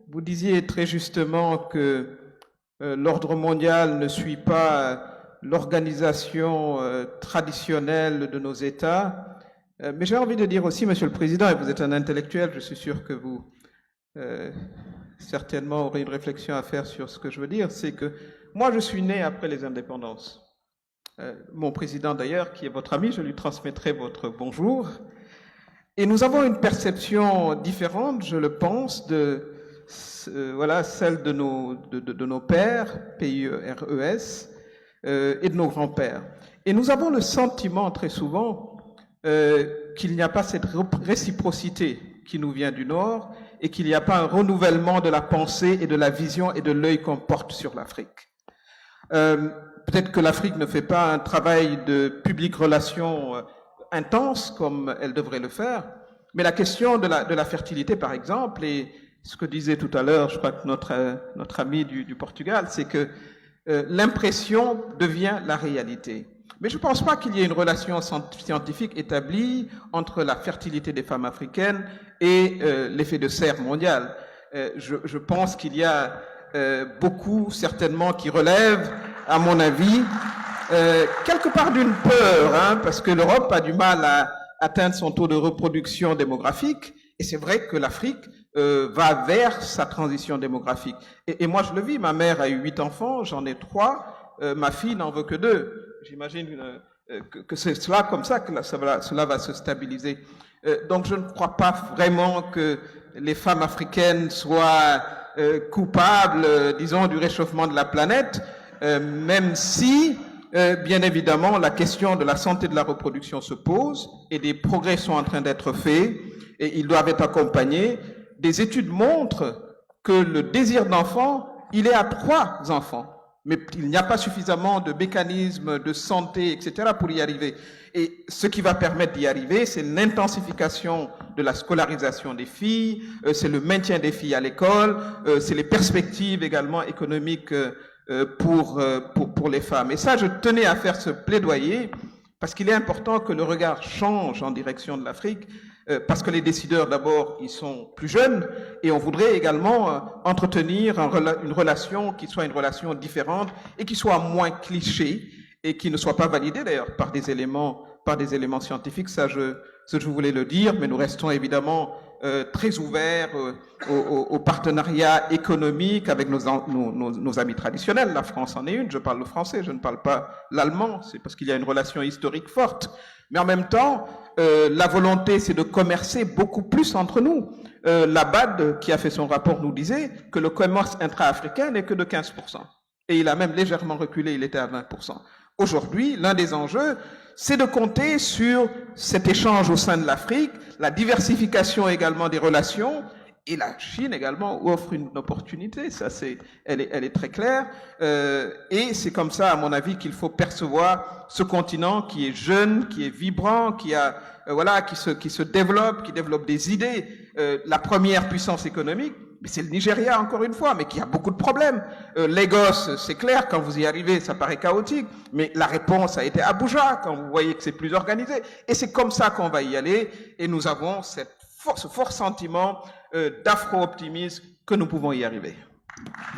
Vous disiez très justement que l'ordre mondial ne suit pas l'organisation traditionnelle de nos États. Mais j'ai envie de dire aussi, Monsieur le Président, et vous êtes un intellectuel, je suis sûr que vous certainement aurez une réflexion à faire sur ce que je veux dire, c'est que moi je suis né après les indépendances. Mon président d'ailleurs, qui est votre ami, je lui transmettrai votre bonjour. Et nous avons une perception différente, je le pense, de voilà, celle de nos pères, PIRES, et de nos grands-pères. Et nous avons le sentiment très souvent qu'il n'y a pas cette réciprocité qui nous vient du Nord et qu'il n'y a pas un renouvellement de la pensée et de la vision et de l'œil qu'on porte sur l'Afrique. Peut-être que l'Afrique ne fait pas un travail de public relations intense comme elle devrait le faire, mais la question de la fertilité, par exemple, et ce que disait tout à l'heure, je crois que notre ami du Portugal, c'est que l'impression devient la réalité. Mais je ne pense pas qu'il y ait une relation scientifique établie entre la fertilité des femmes africaines et l'effet de serre mondial. Je pense qu'il y a beaucoup, certainement, qui relèvent, à mon avis, quelque part d'une peur, hein, parce que l'Europe a du mal à atteindre son taux de reproduction démographique, et c'est vrai que l'Afrique va vers sa transition démographique. Et moi, je le vis, ma mère a eu 8 enfants, j'en ai 3, ma fille n'en veut que 2. J'imagine que c'est cela comme ça que cela va se stabiliser. Donc je ne crois pas vraiment que les femmes africaines soient coupables, disons, du réchauffement de la planète, même si, bien évidemment, la question de la santé de la reproduction se pose et des progrès sont en train d'être faits et ils doivent être accompagnés. Des études montrent que le désir d'enfant, il est à 3 enfants. Mais il n'y a pas suffisamment de mécanismes de santé, etc., pour y arriver. Et ce qui va permettre d'y arriver, c'est l'intensification de la scolarisation des filles, c'est le maintien des filles à l'école, c'est les perspectives également économiques pour les femmes. Et ça, je tenais à faire ce plaidoyer, parce qu'il est important que le regard change en direction de l'Afrique, parce que les décideurs, d'abord, ils sont plus jeunes, et on voudrait également entretenir une relation qui soit une relation différente et qui soit moins cliché et qui ne soit pas validée d'ailleurs par des éléments scientifiques. Ça, je voulais le dire, mais nous restons évidemment très ouverts au partenariat économique avec nos amis traditionnels. La France en est une, je parle le français, je ne parle pas l'allemand, c'est parce qu'il y a une relation historique forte. Mais en même temps, la volonté, c'est de commercer beaucoup plus entre nous. L'Abad, qui a fait son rapport, nous disait que le commerce intra-africain n'est que de 15%. Et il a même légèrement reculé, il était à 20%. Aujourd'hui, l'un des enjeux, c'est de compter sur cet échange au sein de l'Afrique, la diversification également des relations, et la Chine également offre une opportunité, ça elle est très claire, et c'est comme ça, à mon avis, qu'il faut percevoir ce continent qui est jeune, qui est vibrant, qui se développe, qui développe des idées. La première puissance économique, mais c'est le Nigeria encore une fois, mais qui a beaucoup de problèmes. Lagos, c'est clair, quand vous y arrivez, ça paraît chaotique, mais la réponse a été Abuja, quand vous voyez que c'est plus organisé. Et c'est comme ça qu'on va y aller, et nous avons ce fort sentiment d'afro-optimisme que nous pouvons y arriver.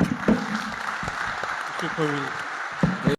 Monsieur le Premier ministre.